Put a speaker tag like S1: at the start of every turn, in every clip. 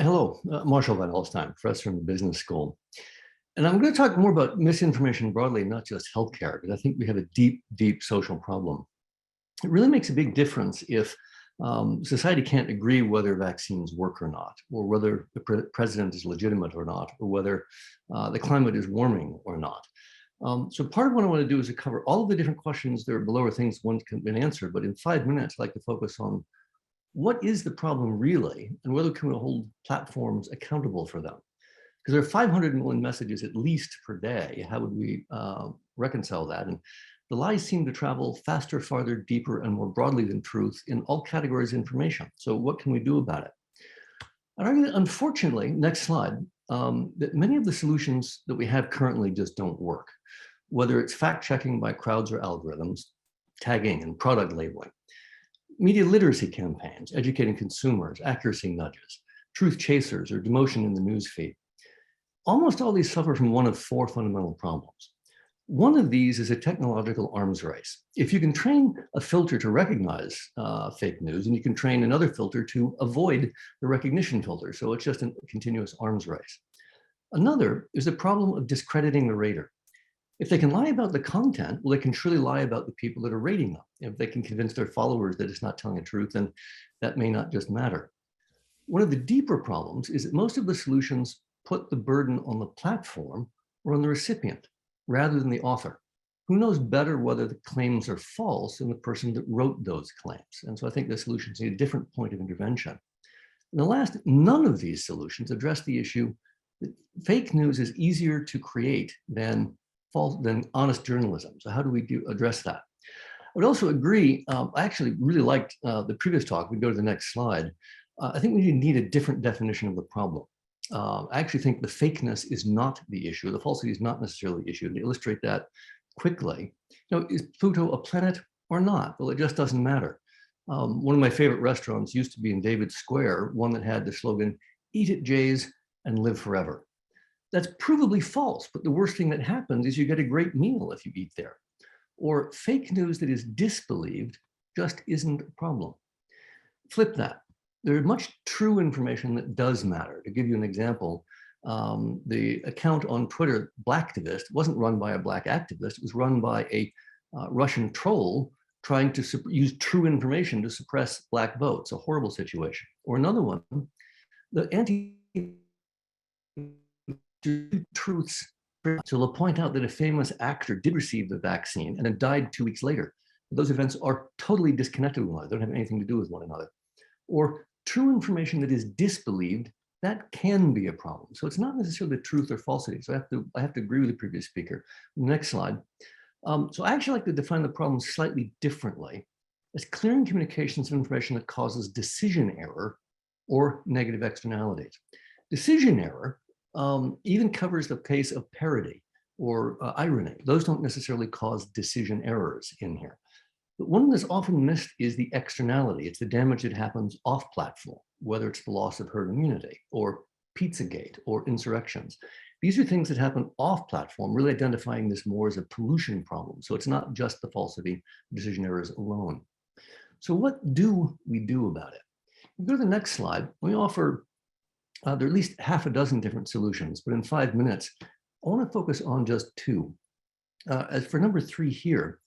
S1: Hello, Marshall Van Alstyne, professor in the business school. And I'm going to talk more about misinformation broadly, not just healthcare, because I think we have a deep, deep social problem. It really makes a big difference if society can't agree whether vaccines work or not, or whether the president is legitimate or not, or whether the climate is warming or not. So part of what I want to do is to cover all of the different questions that are below or things one can answer. But in 5 minutes, I'd like to focus on what is the problem really, and whether can we hold platforms accountable for them? Because there are 500 million messages at least per day. How would we reconcile that? And the lies seem to travel faster, farther, deeper, and more broadly than truth in all categories of information. So what can we do about it? I'd argue that unfortunately, next slide, that many of the solutions that we have currently just don't work, whether it's fact-checking by crowds or algorithms, tagging and product labeling, media literacy campaigns, educating consumers, accuracy nudges, truth chasers, or demotion in the newsfeed. Almost all these suffer from one of four fundamental problems. One of these is a technological arms race. If you can train a filter to recognize fake news, and you can train another filter to avoid the recognition filter, so it's just a continuous arms race. Another is the problem of discrediting the rater. If they can lie about the content, well, they can surely lie about the people that are rating them. If they can convince their followers that it's not telling the truth, then that may not just matter. One of the deeper problems is that most of the solutions put the burden on the platform or on the recipient rather than the author. Who knows better whether the claims are false than the person that wrote those claims? And so I think the solutions need a different point of intervention. And the last, none of these solutions address the issue that fake news is easier to create than honest journalism. So how do we address that? I would also agree, I actually really liked the previous talk. We go to the next slide. I think we need a different definition of the problem. I actually think the fakeness is not the issue. The falsity is not necessarily the issue. And to illustrate that quickly, is Pluto a planet or not? Well, it just doesn't matter. One of my favorite restaurants used to be in David Square, one that had the slogan, "Eat at Jay's and live forever." That's provably false, but the worst thing that happens is you get a great meal if you eat there. Or fake news that is disbelieved just isn't a problem. Flip that. There's much true information that does matter. To give you an example, the account on Twitter, Blacktivist, wasn't run by a black activist. It was run by a Russian troll trying to use true information to suppress black votes, a horrible situation. Or another one, the truths. So they'll point out that a famous actor did receive the vaccine and then died 2 weeks later. Those events are totally disconnected with one another. They don't have anything to do with one another. Or true information that is disbelieved, that can be a problem. So it's not necessarily the truth or falsity. So I have to agree with the previous speaker. Next slide. So I actually like to define the problem slightly differently as clearing communications of information that causes decision error or negative externalities. Decision error even covers the case of parody or irony. Those don't necessarily cause decision errors in here. But one that's often missed is the externality. It's the damage that happens off platform, whether it's the loss of herd immunity or Pizzagate or insurrections. These are things that happen off platform, really identifying this more as a pollution problem. So it's not just the falsity, decision errors alone. So what do we do about it? We go to the next slide. We offer there are at least half a dozen different solutions, but in 5 minutes, I want to focus on just two. As for number 3 here,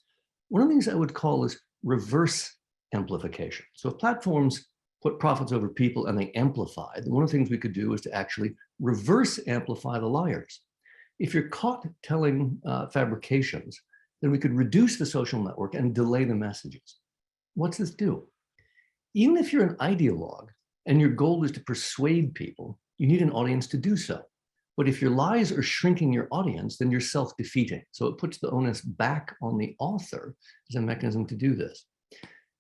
S1: one of the things I would call is reverse amplification. So if platforms put profits over people and they amplify, then one of the things we could do is to actually reverse amplify the liars. If you're caught telling fabrications, then we could reduce the social network and delay the messages. What's this do? Even if you're an ideologue, and your goal is to persuade people, you need an audience to do so. But if your lies are shrinking your audience, then you're self-defeating. So it puts the onus back on the author as a mechanism to do this.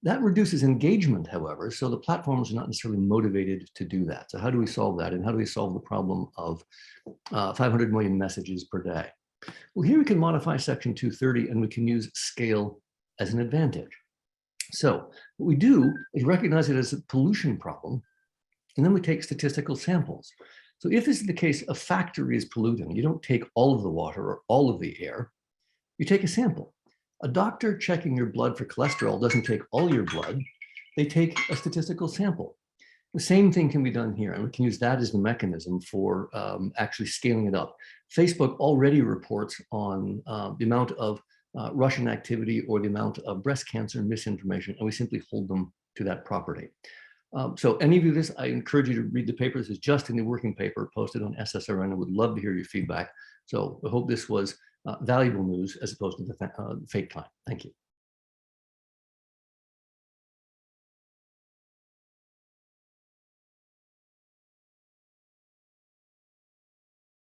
S1: That reduces engagement, however, so the platforms are not necessarily motivated to do that. So how do we solve that? And how do we solve the problem of 500 million messages per day? Well, here we can modify Section 230 and we can use scale as an advantage. So what we do is recognize it as a pollution problem, and then we take statistical samples. So if this is the case, a factory is polluting. You don't take all of the water or all of the air. You take a sample. A doctor checking your blood for cholesterol doesn't take all your blood. They take a statistical sample. The same thing can be done here, and we can use that as the mechanism for actually scaling it up. Facebook already reports on the amount of Russian activity or the amount of breast cancer misinformation, and we simply hold them to that property. So any of you this, I encourage you to read the paper. This is just in the working paper posted on SSRN. I would love to hear your feedback. So I hope this was valuable news as opposed to the fake time. Thank you.